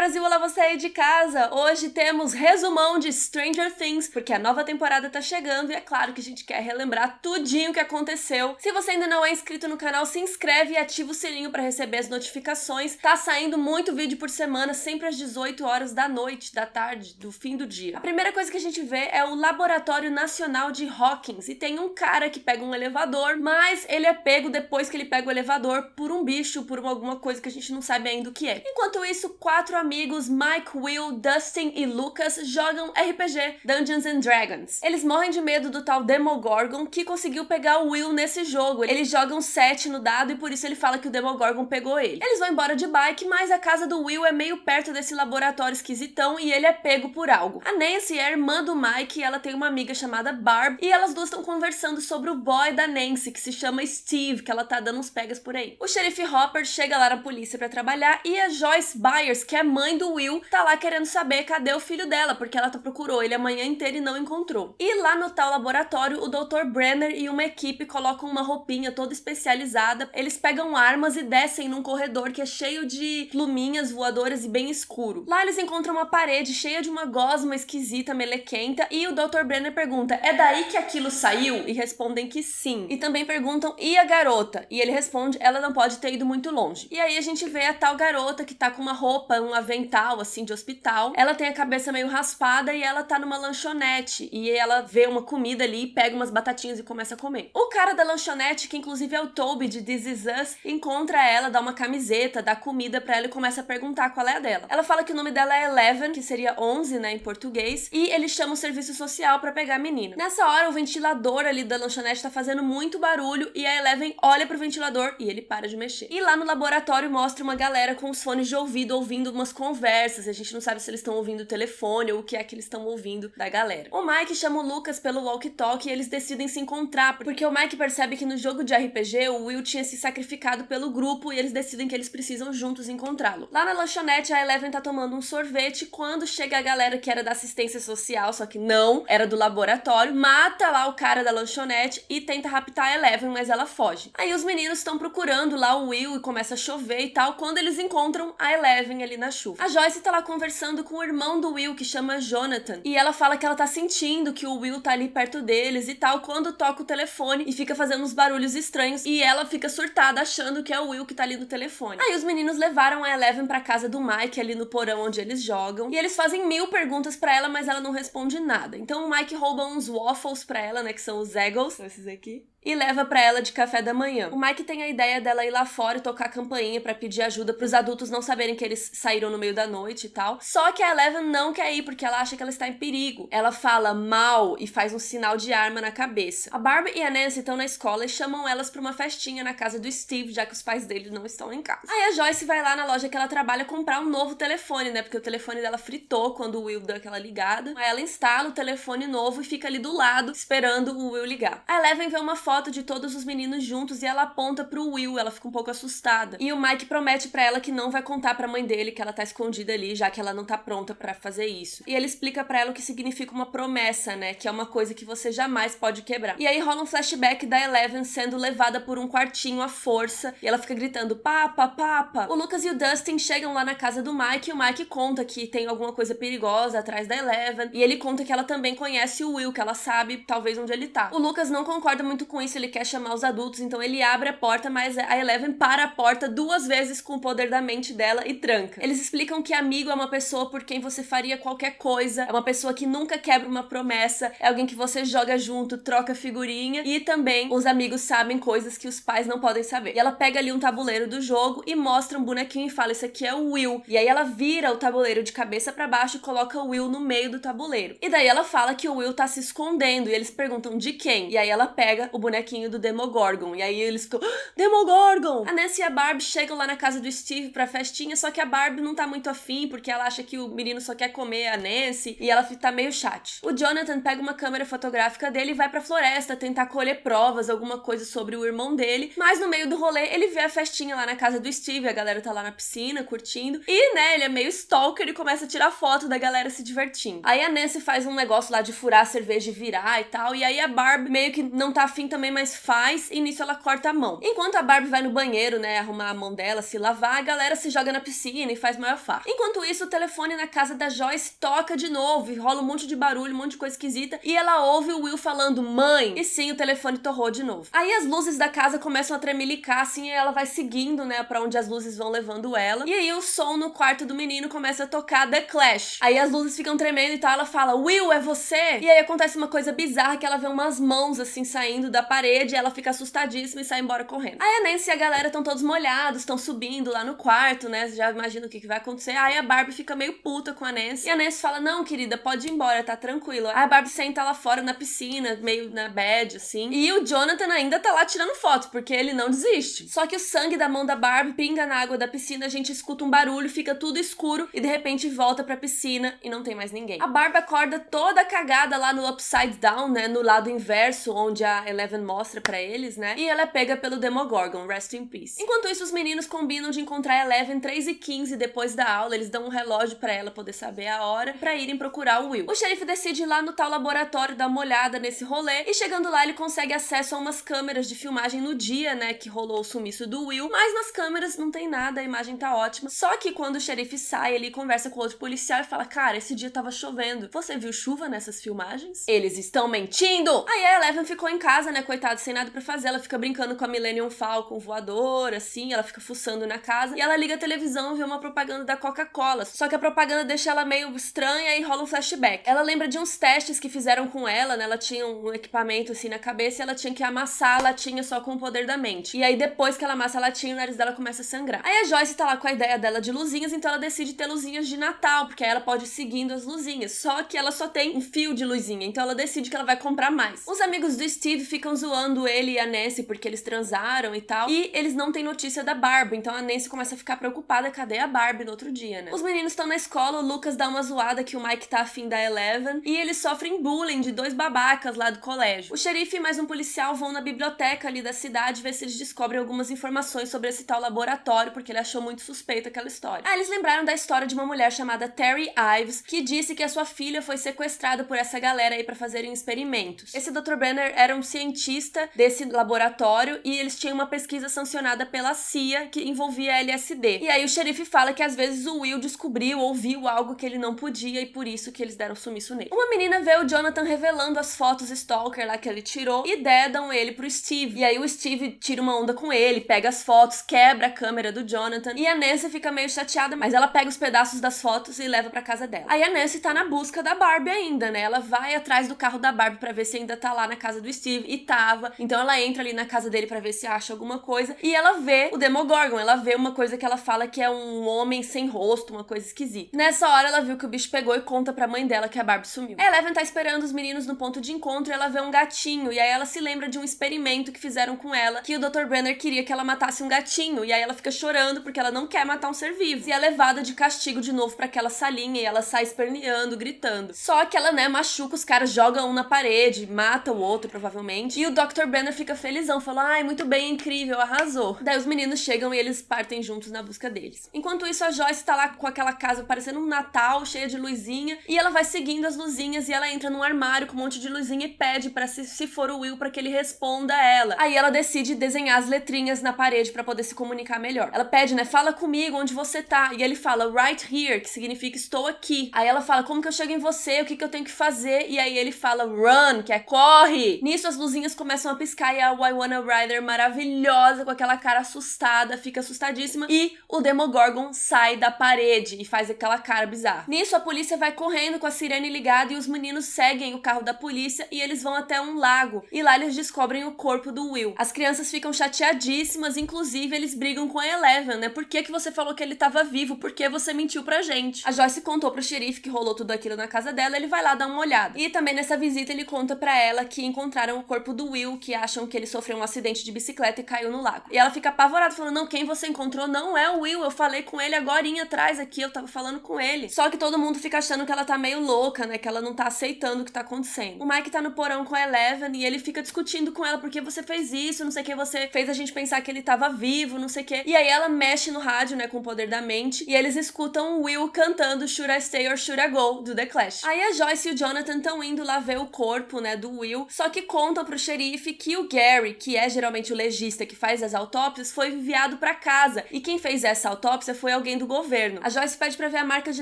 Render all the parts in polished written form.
Brasil, olá você aí de casa! Hoje temos resumão de Stranger Things, porque a nova temporada tá chegando e é claro que a gente quer relembrar tudinho o que aconteceu. Se você ainda não é inscrito no canal, se inscreve e ativa o sininho pra receber as notificações. Tá saindo muito vídeo por semana, sempre às 18 horas da noite, da tarde, do fim do dia. A primeira coisa que a gente vê é o Laboratório Nacional de Hawkins, e tem um cara que pega um elevador, mas ele é pego depois que ele pega o elevador por um bicho, por alguma coisa que a gente não sabe ainda o que é. Enquanto isso, 4 amigos, Mike, Will, Dustin e Lucas, jogam RPG, Dungeons and Dragons. Eles morrem de medo do tal Demogorgon, que conseguiu pegar o Will nesse jogo. Eles jogam 7 no dado e por isso ele fala que o Demogorgon pegou ele. Eles vão embora de bike, mas a casa do Will é meio perto desse laboratório esquisitão e ele é pego por algo. A Nancy é a irmã do Mike e ela tem uma amiga chamada Barb, e elas duas estão conversando sobre o boy da Nancy, que se chama Steve, que ela tá dando uns pegas por aí. O xerife Hopper chega lá na polícia pra trabalhar e a Joyce Byers, que é mãe do Will, tá lá querendo saber cadê o filho dela, porque ela procurou ele a manhã inteira e não encontrou. E lá no tal laboratório, o Dr. Brenner e uma equipe colocam uma roupinha toda especializada, eles pegam armas e descem num corredor que é cheio de pluminhas voadoras e bem escuro. Lá eles encontram uma parede cheia de uma gosma esquisita, melequenta, e o Dr. Brenner pergunta, é daí que aquilo saiu? E respondem que sim. E também perguntam, e a garota? E ele responde, ela não pode ter ido muito longe. E aí a gente vê a tal garota que tá com uma roupa, um avental, assim, de hospital. Ela tem a cabeça meio raspada e ela tá numa lanchonete. E ela vê uma comida ali, pega umas batatinhas e começa a comer. O cara da lanchonete, que inclusive é o Toby de This Is Us, encontra ela, dá uma camiseta, dá comida pra ela e começa a perguntar qual é a dela. Ela fala que o nome dela é Eleven, que seria 11, né, em português, e ele chama o serviço social pra pegar a menina. Nessa hora, o ventilador ali da lanchonete tá fazendo muito barulho e a Eleven olha pro ventilador e ele para de mexer. E lá no laboratório mostra uma galera com os fones de ouvido ouvindo umas conversas, e a gente não sabe se eles estão ouvindo o telefone ou o que é que eles estão ouvindo da galera. O Mike chama o Lucas pelo walkie-talkie e eles decidem se encontrar, porque o Mike percebe que no jogo de RPG o Will tinha se sacrificado pelo grupo e eles decidem que eles precisam juntos encontrá-lo. Lá na lanchonete a Eleven tá tomando um sorvete quando chega a galera que era da assistência social, só que não, era do laboratório, mata lá o cara da lanchonete e tenta raptar a Eleven, mas ela foge. Aí os meninos estão procurando lá o Will e começa a chover e tal, quando eles encontram a Eleven ali na chuva. A Joyce tá lá conversando com o irmão do Will, que chama Jonathan, e ela fala que ela tá sentindo que o Will tá ali perto deles e tal, quando toca o telefone e fica fazendo uns barulhos estranhos, e ela fica surtada achando que é o Will que tá ali no telefone. Aí os meninos levaram a Eleven pra casa do Mike, ali no porão onde eles jogam, e eles fazem 1000 perguntas pra ela, mas ela não responde nada. Então o Mike rouba uns waffles pra ela, né, que são os Eggles, esses aqui, e leva pra ela de café da manhã. O Mike tem a ideia dela ir lá fora e tocar a campainha pra pedir ajuda pros adultos não saberem que eles saíram no meio da noite e tal. Só que a Eleven não quer ir porque ela acha que ela está em perigo. Ela fala mal e faz um sinal de arma na cabeça. A Barbie e a Nancy estão na escola e chamam elas pra uma festinha na casa do Steve, já que os pais dele não estão em casa. Aí a Joyce vai lá na loja que ela trabalha comprar um novo telefone, né? Porque o telefone dela fritou quando o Will deu aquela ligada. Aí ela instala o telefone novo e fica ali do lado, esperando o Will ligar. A Eleven vê uma foto de todos os meninos juntos e ela aponta pro Will, ela fica um pouco assustada. E o Mike promete pra ela que não vai contar pra mãe dele que ela tá escondida ali, já que ela não tá pronta pra fazer isso. E ele explica pra ela o que significa uma promessa, né? Que é uma coisa que você jamais pode quebrar. E aí rola um flashback da Eleven sendo levada por um quartinho à força e ela fica gritando, papa, papa. O Lucas e o Dustin chegam lá na casa do Mike e o Mike conta que tem alguma coisa perigosa atrás da Eleven e ele conta que ela também conhece o Will, que ela sabe talvez onde ele tá. O Lucas não concorda muito com isso, ele quer chamar os adultos, então ele abre a porta, mas a Eleven para a porta 2 vezes com o poder da mente dela e tranca. Eles explicam que amigo é uma pessoa por quem você faria qualquer coisa, é uma pessoa que nunca quebra uma promessa, é alguém que você joga junto, troca figurinha, e também os amigos sabem coisas que os pais não podem saber. E ela pega ali um tabuleiro do jogo e mostra um bonequinho e fala, esse aqui é o Will. E aí ela vira o tabuleiro de cabeça pra baixo e coloca o Will no meio do tabuleiro. E daí ela fala que o Will tá se escondendo, e eles perguntam de quem? E aí ela pega o bonequinho do Demogorgon, e aí eles ficam, Demogorgon! A Nancy e a Barbie chegam lá na casa do Steve pra festinha, só que a Barbie não tá muito afim, porque ela acha que o menino só quer comer a Nancy, e ela tá meio chate. O Jonathan pega uma câmera fotográfica dele e vai pra floresta tentar colher provas, alguma coisa sobre o irmão dele, mas no meio do rolê ele vê a festinha lá na casa do Steve, a galera tá lá na piscina, curtindo, e né, ele é meio stalker e começa a tirar foto da galera se divertindo. Aí a Nancy faz um negócio lá de furar a cerveja e virar e tal, e aí a Barbie meio que não tá afim também também, mas faz, e nisso ela corta a mão. Enquanto a Barbie vai no banheiro, né, arrumar a mão dela, se lavar, a galera se joga na piscina e faz maior farra. Enquanto isso, o telefone na casa da Joyce toca de novo, e rola um monte de barulho, um monte de coisa esquisita, e ela ouve o Will falando, mãe! E sim, o telefone torrou de novo. Aí as luzes da casa começam a tremelicar, assim, e ela vai seguindo, né, pra onde as luzes vão levando ela. E aí o som no quarto do menino começa a tocar The Clash. Aí as luzes ficam tremendo e tal, ela fala, Will, é você? E aí acontece uma coisa bizarra, que ela vê umas mãos, assim, saindo da parede, e ela fica assustadíssima e sai embora correndo. Aí a Nancy e a galera estão todos molhados, estão subindo lá no quarto, né, já imagina o que vai acontecer. Aí a Barbie fica meio puta com a Nancy, e a Nancy fala, não, querida, pode ir embora, tá tranquilo. Aí a Barbie senta lá fora na piscina, meio na bad, assim, e o Jonathan ainda tá lá tirando foto, porque ele não desiste. Só que o sangue da mão da Barbie pinga na água da piscina, a gente escuta um barulho, fica tudo escuro, e de repente volta pra piscina e não tem mais ninguém. A Barbie acorda toda cagada lá no Upside Down, né, no lado inverso, onde a Eleven mostra pra eles, né, e ela é pega pelo Demogorgon, rest in peace. Enquanto isso, os meninos combinam de encontrar a Eleven 3h15 depois da aula, eles dão um relógio pra ela poder saber a hora, pra irem procurar o Will. O xerife decide ir lá no tal laboratório dar uma olhada nesse rolê, e chegando lá ele consegue acesso a umas câmeras de filmagem no dia, né, que rolou o sumiço do Will, mas nas câmeras não tem nada, a imagem tá ótima. Só que quando o xerife sai, ele conversa com outro policial e fala, cara, esse dia tava chovendo, você viu chuva nessas filmagens? Eles estão mentindo! Aí a Eleven ficou em casa, né, coitada, sem nada pra fazer, ela fica brincando com a Millennium Falcon voadora, assim, ela fica fuçando na casa, e ela liga a televisão e vê uma propaganda da Coca-Cola, só que a propaganda deixa ela meio estranha e rola um flashback. Ela lembra de uns testes que fizeram com ela, né, ela tinha um equipamento assim na cabeça e ela tinha que amassar a latinha só com o poder da mente. E aí depois que ela amassa a latinha, o nariz dela começa a sangrar. Aí a Joyce tá lá com a ideia dela de luzinhas, então ela decide ter luzinhas de Natal, porque aí ela pode ir seguindo as luzinhas. Só que ela só tem um fio de luzinha, então ela decide que ela vai comprar mais. Os amigos do Steve ficam zoando ele e a Nancy porque eles transaram e tal, e eles não têm notícia da Barbie, então a Nancy começa a ficar preocupada, cadê a Barbie no outro dia, né? Os meninos estão na escola, o Lucas dá uma zoada que o Mike tá afim da Eleven, e eles sofrem bullying de 2 babacas lá do colégio. O xerife e mais um policial vão na biblioteca ali da cidade ver se eles descobrem algumas informações sobre esse tal laboratório, porque ele achou muito suspeito aquela história. Ah, eles lembraram da história de uma mulher chamada Terry Ives, que disse que a sua filha foi sequestrada por essa galera aí pra fazerem experimentos. Esse Dr. Banner era um cientista desse laboratório e eles tinham uma pesquisa sancionada pela CIA que envolvia LSD. E aí o xerife fala que às vezes o Will descobriu ou viu algo que ele não podia e por isso que eles deram sumiço nele. Uma menina vê o Jonathan revelando as fotos stalker lá que ele tirou e dedam ele pro Steve. E aí o Steve tira uma onda com ele, pega as fotos, quebra a câmera do Jonathan e a Nancy fica meio chateada, mas ela pega os pedaços das fotos e leva pra casa dela. Aí a Nancy tá na busca da Barbie ainda, né? Ela vai atrás do carro da Barbie pra ver se ainda tá lá na casa do Steve e tava. Então ela entra ali na casa dele pra ver se acha alguma coisa e ela vê o Demogorgon, ela vê uma coisa que ela fala que é um homem sem rosto, uma coisa esquisita. Nessa hora ela viu que o bicho pegou e conta pra mãe dela que a Barbie sumiu. A Eleven tá esperando os meninos no ponto de encontro e ela vê um gatinho e aí ela se lembra de um experimento que fizeram com ela, que o Dr. Brenner queria que ela matasse um gatinho e aí ela fica chorando porque ela não quer matar um ser vivo e é levada de castigo de novo pra aquela salinha e ela sai esperneando, gritando. Só que ela, né, machuca os caras, joga um na parede, mata o outro provavelmente e o Dr. Brenner fica felizão, fala, ai, muito bem, incrível, arrasou. Daí os meninos chegam e eles partem juntos na busca deles. Enquanto isso, a Joyce tá lá com aquela casa parecendo um Natal, cheia de luzinha, e ela vai seguindo as luzinhas e ela entra num armário com um monte de luzinha e pede pra se for o Will pra que ele responda a ela. Aí ela decide desenhar as letrinhas na parede pra poder se comunicar melhor. Ela pede, né, fala comigo, onde você tá? E ele fala, right here, que significa estou aqui. Aí ela fala, como que eu chego em você? O que que eu tenho que fazer? E aí ele fala, run, que é corre! Nisso as luzinhas começam a piscar e a Winona Ryder, maravilhosa, com aquela cara assustada, fica assustadíssima e o Demogorgon sai da parede e faz aquela cara bizarra. Nisso a polícia vai correndo com a sirene ligada e os meninos seguem o carro da polícia e eles vão até um lago e lá eles descobrem o corpo do Will. As crianças ficam chateadíssimas, inclusive eles brigam com a Eleven, né? Por que que você falou que ele tava vivo? Por que você mentiu pra gente? A Joyce contou pro xerife que rolou tudo aquilo na casa dela, ele vai lá dar uma olhada. E também nessa visita ele conta pra ela que encontraram o corpo do Will, que acham que ele sofreu um acidente de bicicleta e caiu no lago. E ela fica apavorada, falando, não, quem você encontrou não é o Will, eu falei com ele agorinha atrás aqui, eu tava falando com ele. Só que todo mundo fica achando que ela tá meio louca, né, que ela não tá aceitando o que tá acontecendo. O Mike tá no porão com a Eleven e ele fica discutindo com ela, por que você fez isso, não sei o que, você fez a gente pensar que ele tava vivo, não sei o que. E aí ela mexe no rádio, né, com o poder da mente, e eles escutam o Will cantando Should I Stay or Should I Go, do The Clash. Aí a Joyce e o Jonathan estão indo lá ver o corpo, né, do Will, só que contam pro xerife que o Gary, que é geralmente o legista que faz as autópsias, foi enviado pra casa, e quem fez essa autópsia foi alguém do governo. A Joyce pede pra ver a marca de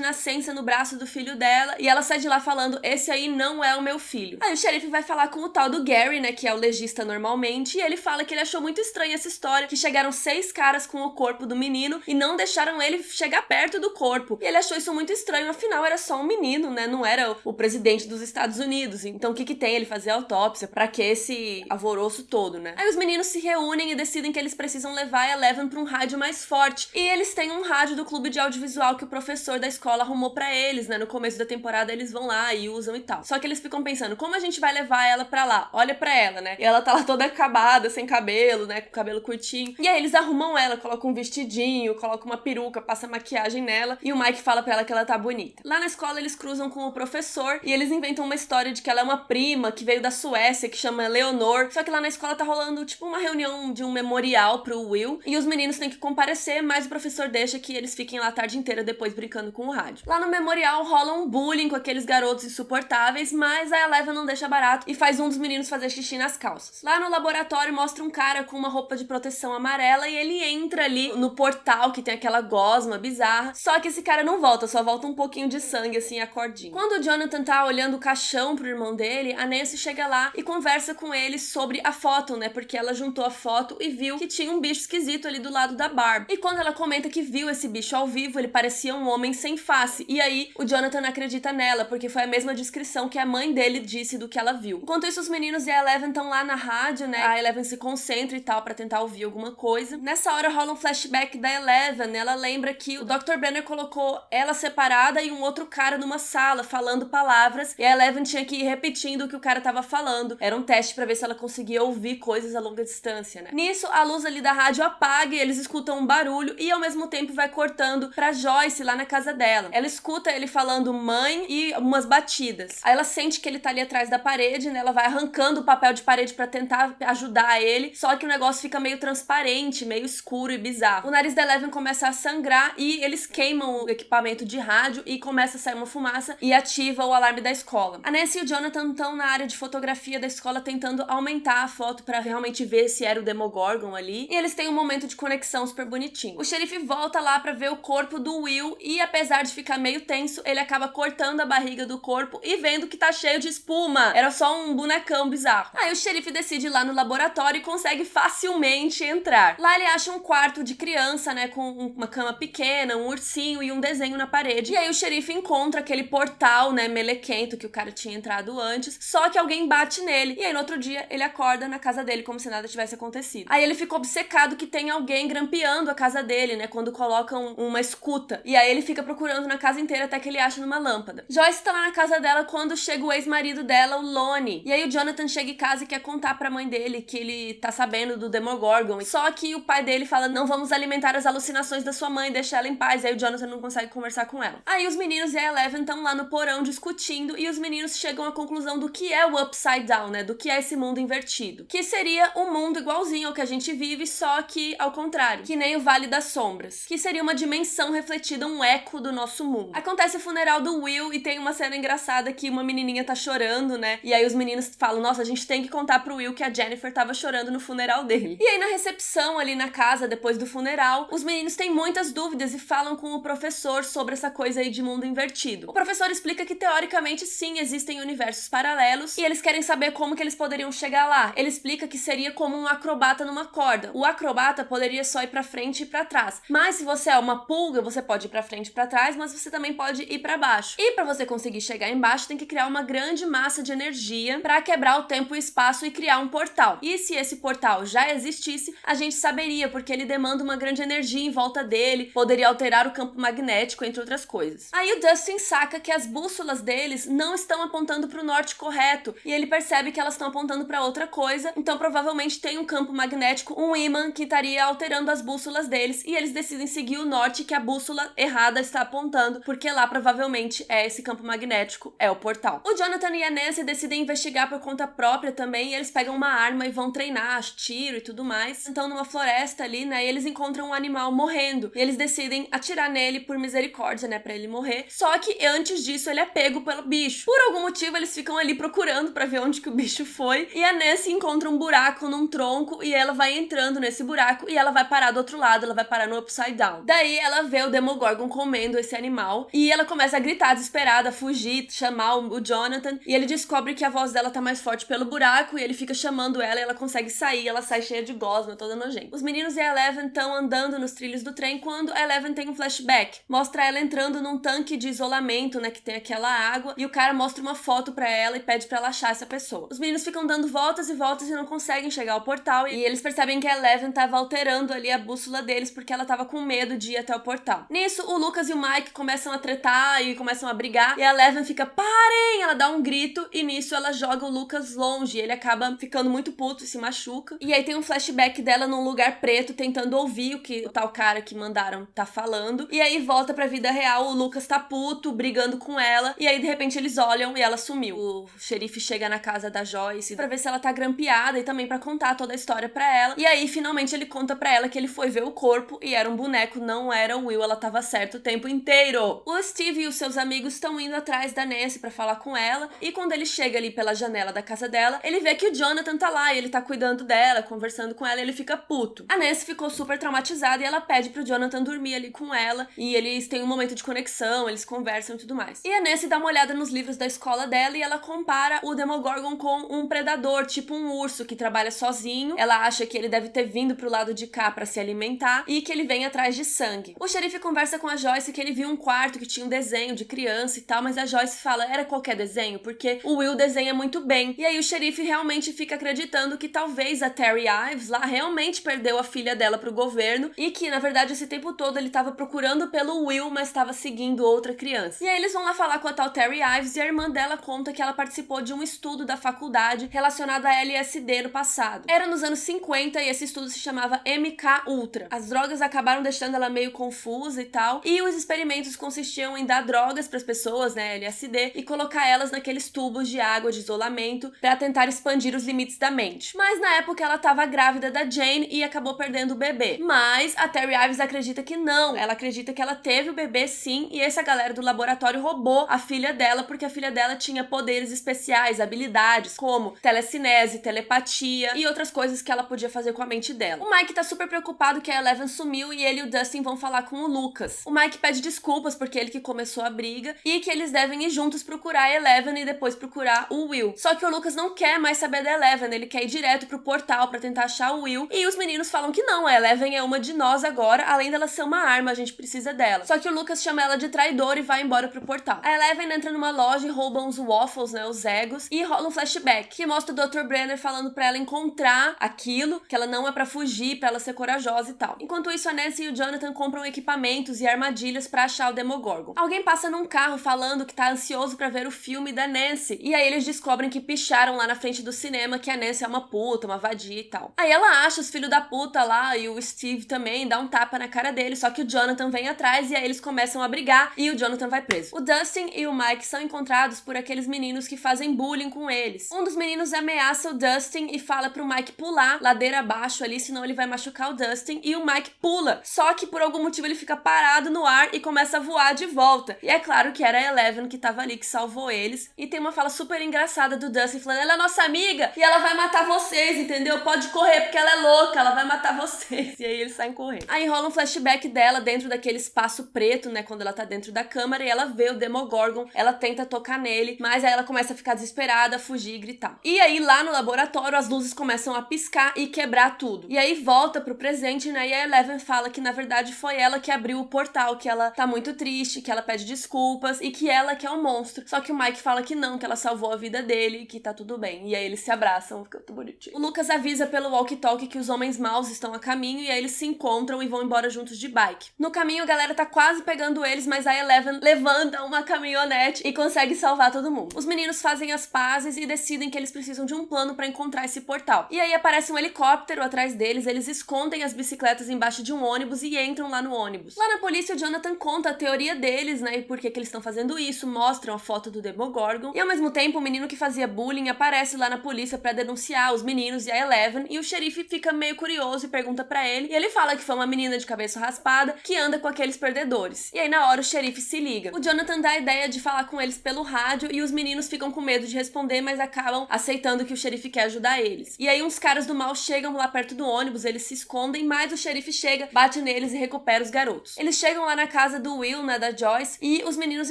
nascença no braço do filho dela, e ela sai de lá falando, esse aí não é o meu filho. Aí o xerife vai falar com o tal do Gary, né, que é o legista normalmente, e ele fala que ele achou muito estranha essa história, que chegaram 6 caras com o corpo do menino e não deixaram ele chegar perto do corpo. E ele achou isso muito estranho, afinal era só um menino, né, não era o presidente dos Estados Unidos. Então o que tem ele fazer autópsia? Pra que esse alvoroço todo, né? Aí os meninos se reúnem e decidem que eles precisam levar a Eleven pra um rádio mais forte. E eles têm um rádio do clube de audiovisual que o professor da escola arrumou pra eles, né? No começo da temporada eles vão lá e usam e tal. Só que eles ficam pensando, como a gente vai levar ela pra lá? Olha pra ela, né? E ela tá lá toda acabada, sem cabelo, né? Com o cabelo curtinho. E aí eles arrumam ela, colocam um vestidinho, colocam uma peruca, passa maquiagem nela, e o Mike fala pra ela que ela tá bonita. Lá na escola eles cruzam com o professor e eles inventam uma história de que ela é uma prima que veio da Suécia, que chama Leonor. Só que lá na escola tá rolando tipo uma reunião de um memorial pro Will, e os meninos têm que comparecer, mas o professor deixa que eles fiquem lá a tarde inteira depois brincando com o rádio. Lá no memorial rola um bullying com aqueles garotos insuportáveis, mas a Eleven não deixa barato e faz um dos meninos fazer xixi nas calças. Lá no laboratório mostra um cara com uma roupa de proteção amarela e ele entra ali no portal que tem aquela gosma bizarra, só que esse cara não volta, só volta um pouquinho de sangue assim, a cordinha. Quando o Jonathan tá olhando o caixão pro irmão dele, a Nancy chega lá e conversa com ele sobre a foto, né, porque ela juntou a foto e viu que tinha um bicho esquisito ali do lado da Barb. E quando ela comenta que viu esse bicho ao vivo, ele parecia um homem sem face, e aí o Jonathan acredita nela, porque foi a mesma descrição que a mãe dele disse do que ela viu. Enquanto isso, os meninos e a Eleven estão lá na rádio, né, a Eleven se concentra e tal pra tentar ouvir alguma coisa. Nessa hora rola um flashback da Eleven, ela lembra que o Dr. Banner colocou ela separada e um outro cara numa sala falando palavras, e a Eleven tinha que ir repetindo o que o cara tava falando. Era um teste pra ver se ela conseguia ouvir coisas a longa distância, né? Nisso, a luz ali da rádio apaga e eles escutam um barulho e ao mesmo tempo vai cortando pra Joyce lá na casa dela. Ela escuta ele falando mãe e umas batidas. Aí ela sente que ele tá ali atrás da parede, né? Ela vai arrancando o papel de parede pra tentar ajudar ele, só que o negócio fica meio transparente, meio escuro e bizarro. O nariz da Eleven começa a sangrar e eles queimam o equipamento de rádio e começa a sair uma fumaça e ativa o alarme da escola. A Nancy e o Jonathan estão na área de fotografia da escola tentando aumentar a foto pra realmente ver se era o Demogorgon ali, e eles têm um momento de conexão super bonitinho. O xerife volta lá pra ver o corpo do Will e, apesar de ficar meio tenso, ele acaba cortando a barriga do corpo e vendo que tá cheio de espuma. Era só um bonecão bizarro. Aí o xerife decide ir lá no laboratório e consegue facilmente entrar. Lá ele acha um quarto de criança, né, com uma cama pequena, um ursinho e um desenho na parede. E aí o xerife encontra aquele portal, né, melequento que o cara tinha entrado antes, só que alguém bate nele. E aí no outro dia ele acorda na casa dele como se nada tivesse acontecido. Aí ele fica obcecado que tem alguém grampeando a casa dele, né, quando colocam uma escuta. E aí ele fica procurando na casa inteira até que ele acha numa lâmpada. Joyce tá lá na casa dela quando chega o ex-marido dela, o Lonnie. E aí o Jonathan chega em casa e quer contar pra mãe dele que ele tá sabendo do Demogorgon. Só que o pai dele fala, não vamos alimentar as alucinações da sua mãe, deixa ela em paz. Aí o Jonathan não consegue conversar com ela. Aí os meninos e a Eleven estão lá no porão discutindo e os meninos chegam à conclusão do que é o Upside Down, né? Do que é esse mundo invertido. Que seria um mundo igualzinho ao que a gente vive, só que ao contrário. Que nem o Vale das Sombras. Que seria uma dimensão refletida, um eco do nosso mundo. Acontece o funeral do Will e tem uma cena engraçada que uma menininha tá chorando, né? E aí os meninos falam, nossa, a gente tem que contar pro Will que a Jennifer tava chorando no funeral dele. E aí na recepção ali na casa, depois do funeral, os meninos têm muitas dúvidas e falam com o professor sobre essa coisa aí de mundo invertido. O professor explica que teoricamente sim, existem universos paralelos e eles querem saber como que eles poderiam chegar lá. Ele explica que seria como um acrobata numa corda. O acrobata poderia só ir pra frente e pra trás. Mas se você é uma pulga, você pode ir pra frente e pra trás, mas você também pode ir pra baixo. E pra você conseguir chegar embaixo, tem que criar uma grande massa de energia pra quebrar o tempo e o espaço e criar um portal. E se esse portal já existisse, a gente saberia, porque ele demanda uma grande energia em volta dele, poderia alterar o campo magnético, entre outras coisas. Aí o Dustin saca que as bússolas deles não estão apontando pro norte correto, e ele percebe que elas estão apontando pra outra coisa, então provavelmente tem um campo magnético, um ímã que estaria alterando as bússolas deles, e eles decidem seguir o norte que a bússola errada está apontando, porque lá provavelmente é esse campo magnético, é o portal. O Jonathan e a Nancy decidem investigar por conta própria também, e eles pegam uma arma e vão treinar, tiro e tudo mais. Então numa floresta ali, né, e eles encontram um animal morrendo, e eles decidem atirar nele por misericórdia, né, pra ele morrer. Só que antes disso ele é pego pelo bicho. Por algum motivo eles ficam ali procurando pra ver onde que o bicho foi, Joy. E a Nancy encontra um buraco num tronco e ela vai entrando nesse buraco e ela vai parar do outro lado, ela vai parar no Upside Down. Daí ela vê o Demogorgon comendo esse animal e ela começa a gritar desesperada, fugir, chamar o Jonathan, e ele descobre que a voz dela tá mais forte pelo buraco e ele fica chamando ela e ela consegue sair, ela sai cheia de gosma, toda nojenta. Os meninos e a Eleven estão andando nos trilhos do trem quando a Eleven tem um flashback. Mostra ela entrando num tanque de isolamento, né, que tem aquela água, e o cara mostra uma foto pra ela e pede pra ela achar essa pessoa. Os meninos ficam dando voltas e voltas e não conseguem chegar ao portal, e eles percebem que a Eleven tava alterando ali a bússola deles porque ela tava com medo de ir até o portal. Nisso, o Lucas e o Mike começam a tretar e começam a brigar, e a Eleven fica, parem! Ela dá um grito, e nisso ela joga o Lucas longe, e ele acaba ficando muito puto e se machuca. E aí tem um flashback dela num lugar preto, tentando ouvir o que o tal cara que mandaram tá falando, e aí volta pra vida real, o Lucas tá puto, brigando com ela, e aí de repente eles olham e ela sumiu. O xerife chega na casa da Joyce pra ver se ela tá grampeada e também pra contar toda a história pra ela, e aí finalmente ele conta pra ela que ele foi ver o corpo e era um boneco, não era o Will, ela tava certa o tempo inteiro. O Steve e os seus amigos estão indo atrás da Nancy pra falar com ela, e quando ele chega ali pela janela da casa dela, ele vê que o Jonathan tá lá e ele tá cuidando dela, conversando com ela, e ele fica puto. A Nancy ficou super traumatizada e ela pede pro Jonathan dormir ali com ela, e eles têm um momento de conexão, eles conversam e tudo mais. E a Nancy dá uma olhada nos livros da escola dela e ela compara o Demogorgon com um predador, tipo um urso que trabalha sozinho. Ela acha que ele deve ter vindo pro lado de cá pra se alimentar e que ele vem atrás de sangue. O xerife conversa com a Joyce que ele viu um quarto que tinha um desenho de criança e tal, mas a Joyce fala, era qualquer desenho, porque o Will desenha muito bem. E aí o xerife realmente fica acreditando que talvez a Terry Ives lá realmente perdeu a filha dela pro governo e que, na verdade, esse tempo todo ele tava procurando pelo Will, mas tava seguindo outra criança. E aí eles vão lá falar com a tal Terry Ives e a irmã dela conta que ela participou de um estudo da faculdade relacionado a LSD no passado. Era nos anos 50 e esse estudo se chamava MK Ultra. As drogas acabaram deixando ela meio confusa e tal, e os experimentos consistiam em dar drogas pras pessoas, né, LSD, e colocar elas naqueles tubos de água de isolamento pra tentar expandir os limites da mente. Mas na época ela tava grávida da Jane e acabou perdendo o bebê. Mas a Terry Ives acredita que não, ela acredita que ela teve o bebê sim, e essa galera do laboratório roubou a filha dela porque a filha dela tinha poderes especiais, habilidades como telecinese, telepatia e outras coisas que ela podia fazer com a mente dela. O Mike tá super preocupado que a Eleven sumiu e ele e o Dustin vão falar com o Lucas. O Mike pede desculpas porque ele que começou a briga e que eles devem ir juntos procurar a Eleven e depois procurar o Will. Só que o Lucas não quer mais saber da Eleven, ele quer ir direto pro portal pra tentar achar o Will, e os meninos falam que não, a Eleven é uma de nós agora, além dela ser uma arma, a gente precisa dela. Só que o Lucas chama ela de traidora e vai embora pro portal. A Eleven entra numa loja e rouba uns waffles, né, os egos, e rola um flashback que mostra o Dr. Brenner falando pra ela encontrar aquilo, que ela não é pra fugir, pra ela ser corajosa e tal. Enquanto isso, a Nancy e o Jonathan compram equipamentos e armadilhas pra achar o Demogorgon. Alguém passa num carro falando que tá ansioso pra ver o filme da Nancy, e aí eles descobrem que picharam lá na frente do cinema que a Nancy é uma puta, uma vadia e tal. Aí ela acha os filhos da puta lá, e o Steve também dá um tapa na cara dele, só que o Jonathan vem atrás e aí eles começam a brigar e o Jonathan vai preso. O Dustin e o Mike são encontrados por aqueles meninos que fazem bullying com eles. Um dos meninos ameaça o Dustin e fala pro Mike pular ladeira abaixo ali, senão ele vai machucar o Dustin, e o Mike pula. Só que por algum motivo ele fica parado no ar e começa a voar de volta. E é claro que era a Eleven que tava ali, que salvou eles. E tem uma fala super engraçada do Dustin falando, ela é nossa amiga e ela vai matar vocês, entendeu? Pode correr porque ela é louca, ela vai matar vocês. E aí eles saem correndo. Aí rola um flashback dela dentro daquele espaço preto, né, quando ela tá dentro da câmara e ela vê o Demogorgon, ela tenta tocar nele, mas aí ela começa a ficar desesperada, fugir e gritar. E aí lá no laboratório as luzes começam a piscar e quebrar tudo. E aí volta pro presente, né, e a Eleven fala que na verdade foi ela que abriu o portal, que ela tá muito triste, que ela pede desculpas e que ela que é o monstro. Só que o Mike fala que não, que ela salvou a vida dele e que tá tudo bem. E aí eles se abraçam, fica tudo bonitinho. O Lucas avisa pelo walkie-talkie que os homens maus estão a caminho e aí eles se encontram e vão embora juntos de bike. No caminho a galera tá quase pegando eles, mas a Eleven levanta uma caminhonete e consegue salvar todo mundo. Os meninos fazem as pazes e decidem que eles precisam de um plano pra encontrar esse portal. E aí aparece um helicóptero atrás deles, eles escondem as bicicletas embaixo de um ônibus e entram lá no ônibus. Lá na polícia o Jonathan conta a teoria deles, né, e por que eles estão fazendo isso, mostram a foto do Demogorgon, e ao mesmo tempo o menino que fazia bullying aparece lá na polícia pra denunciar os meninos e a Eleven, e o xerife fica meio curioso e pergunta pra ele, e ele fala que foi uma menina de cabeça raspada que anda com aqueles perdedores. E aí na hora o xerife se liga. O Jonathan dá a ideia de falar com eles pelo rádio e os meninos ficam com medo de responder, mas acabam aceitando que o xerife quer ajudar eles. E aí uns caras do mal chegam lá perto do ônibus, eles se escondem, mas o xerife chega, bate neles e recupera os garotos. Eles chegam lá na casa do Will, né, da Joyce, e os meninos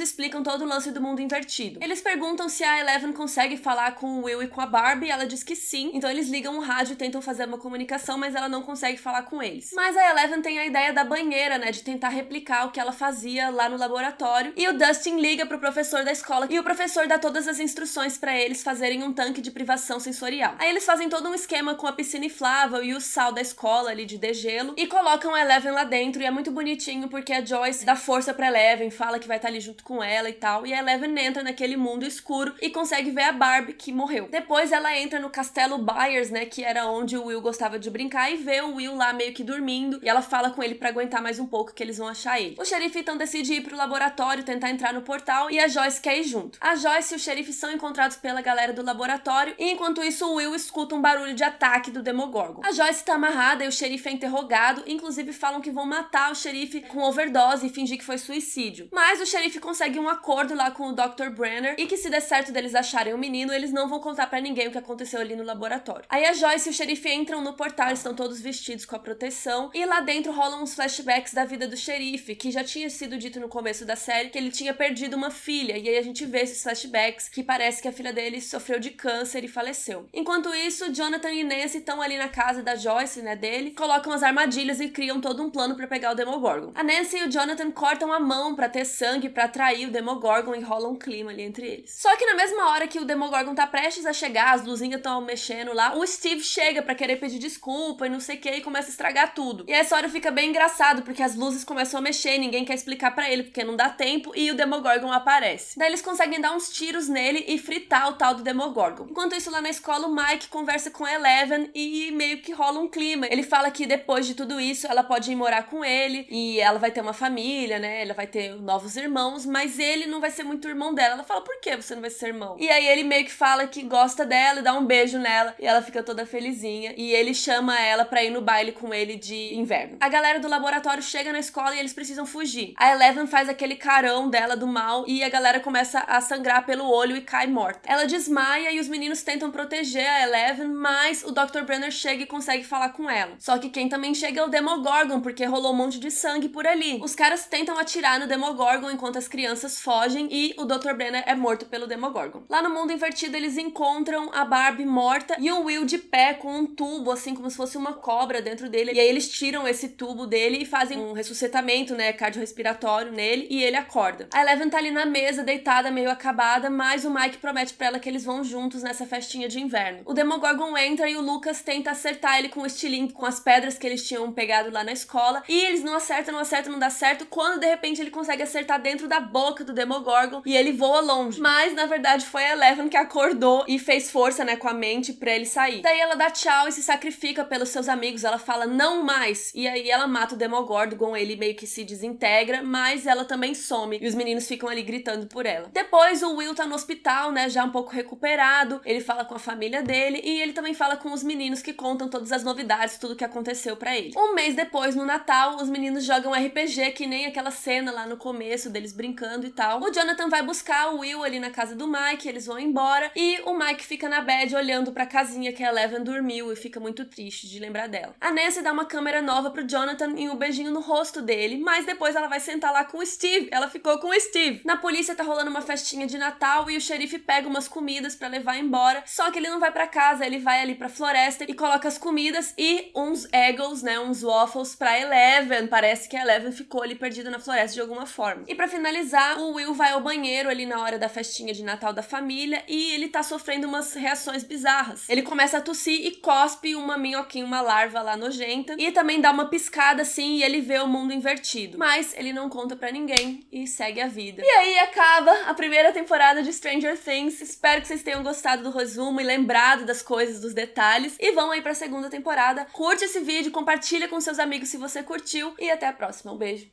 explicam todo o lance do mundo invertido. Eles perguntam se a Eleven consegue falar com o Will e com a Barbie, ela diz que sim, então eles ligam o rádio e tentam fazer uma comunicação, mas ela não consegue falar com eles. Mas a Eleven tem a ideia da banheira, né, de tentar replicar o que ela fazia lá no laboratório, e o Dustin liga pro professor da escola, e o professor dá todas as instruções pra eles fazerem um tanque de privação sensorial. Aí eles fazem todo um esquema com a piscina inflável e o sal da escola ali de degelo, e colocam a Eleven lá dentro, e é muito bonitinho porque a Joyce dá força pra Eleven, fala que vai estar ali junto com ela e tal, e a Eleven entra naquele mundo escuro e consegue ver a Barbie, que morreu. Depois ela entra no castelo Byers, né, que era onde o Will gostava de brincar, e vê o Will lá meio que dormindo, e ela fala com ele pra aguentar mais um pouco que eles vão achar ele. O xerife então decide ir pro laboratório, tentar entrar no portal, e a Joyce quer ir junto. A Joyce e o xerife são encontrados pela galera do laboratório, e enquanto isso o Will escuta um barulho de ataque do Demogorgon. A Joyce tá amarrada e o xerife é interrogado, inclusive falam que vão matar o xerife com overdose e fingir que foi suicídio. Mas o xerife consegue um acordo lá com o Dr. Brenner, e que se der certo deles acharem o menino, eles não vão contar pra ninguém o que aconteceu ali no laboratório. Aí a Joyce e o xerife entram no portal, eles estão todos vestidos com a proteção, e lá dentro rolam uns flashbacks da vida do xerife, que já tinha sido dito no começo da série que ele tinha perdido uma filha, e aí a gente vê esses flashbacks que parece que a filha dele sofreu de câncer e faleceu. Enquanto isso, Jonathan e Nancy estão ali na casa da Joyce, né, dele, colocam as armadilhas e criam todo um plano pra pegar o Demogorgon. A Nancy e o Jonathan cortam a mão pra ter sangue, pra atrair o Demogorgon, e rola um clima ali entre eles. Só que na mesma hora que o Demogorgon tá prestes a chegar, as luzinhas estão mexendo lá, o Steve chega pra querer pedir desculpa e não sei o que, e começa a estragar tudo. E essa hora fica bem engraçado, porque as luzes começam a mexer e ninguém quer explicar pra ele, porque não dá tempo, e o Demogorgon aparece. Daí eles conseguem dar uns tiros nele e fritar o tal do Demogorgon. Enquanto isso, lá na escola, o Mike conversa com a Eleven e meio que rola um clima. Ele fala que depois de tudo isso, ela pode ir morar com ele, e ela vai ter uma família, né, ela vai ter novos irmãos, mas ele não vai ser muito irmão dela. Ela fala, por que você não vai ser irmão? E aí ele meio que fala que gosta dela e dá um beijo nela, e ela fica toda felizinha, e ele chama ela pra ir no baile com ele de inverno. A galera do laboratório chega na escola e eles precisam fugir. A Eleven faz aquele carão dela do mal, e a galera começa a sangrar pelo olho e cai morta. Ela desmaia e os meninos tentam proteger a Eleven, mas o Dr. Brenner chega e consegue falar com ela. Só que quem também chega é o Demogorgon, porque rolou um monte de sangue por ali. Os caras tentam atirar no Demogorgon enquanto as crianças fogem, e o Dr. Brenner é morto pelo Demogorgon. Lá no mundo invertido, eles encontram a Barbie morta e o Will de pé com um tubo, assim como se fosse uma cobra dentro dele. E aí eles tiram esse tubo dele e fazem um ressuscitamento, né, cardiorrespiratório nele, e ele acorda. A Eleven tá ali na mesa, deitada, meio acabada, mas o Mike promete pra ela que eles vão juntos nessa festinha de inverno. O Demogorgon entra e o Lucas tenta acertar ele com o estilingue, com as pedras que eles tinham pegado lá na escola, e eles não acertam, não dá certo, quando de repente ele consegue acertar dentro da boca do Demogorgon e ele voa longe. Mas na verdade foi a Eleven que acordou e fez força, né, com a mente pra ele sair. Daí ela dá tchau e se sacrifica pelos seus amigos, ela fala não mais, e aí ela mata o Demogorgon, ele meio que se desintegra, mas ela também some, e os meninos ficam ali gritando por ela. Depois o Will tá no hospital, né, já um pouco recuperado, ele fala com a família dele, e ele também fala com os meninos que contam todas as novidades, tudo que aconteceu pra ele. Um mês depois, no Natal, os meninos jogam RPG, que nem aquela cena lá no começo deles brincando e tal. O Jonathan vai buscar o Will ali na casa do Mike, eles vão embora, e o Mike fica na bed olhando pra casinha que a Eleven dormiu e fica muito triste de lembrar dela. A Nancy dá uma câmera nova pro Jonathan e um beijinho no rosto dele, mas depois ela vai sentar lá com o Steve. Ela ficou com o Steve. Na polícia tá rolando uma festinha de Natal e o xerife pega umas comidas pra levar embora, só que ele não vai pra casa, ele vai ali pra floresta e coloca as comidas e uns Eggles, né, uns waffles pra Eleven. Parece que a Eleven ficou ali perdida na floresta de alguma forma. E pra finalizar, o Will vai ao banheiro ali na hora da festinha de Natal da família e ele tá sofrendo umas reações bizarras. Ele começa a tossir e cospe uma minhoquinha, uma larva lá nojenta, e também dá uma piscada assim e ele vê o mundo invertido. Mas ele não conta pra ninguém e segue a vida. E aí acaba a primeira temporada de Stranger Things. Espero que vocês tenham gostado do resumo e lembrado das coisas, dos detalhes, e vão aí pra segunda temporada. Curte esse vídeo, compartilha com seus amigos se você curtiu, e até a próxima. Um beijo.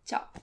Tchau.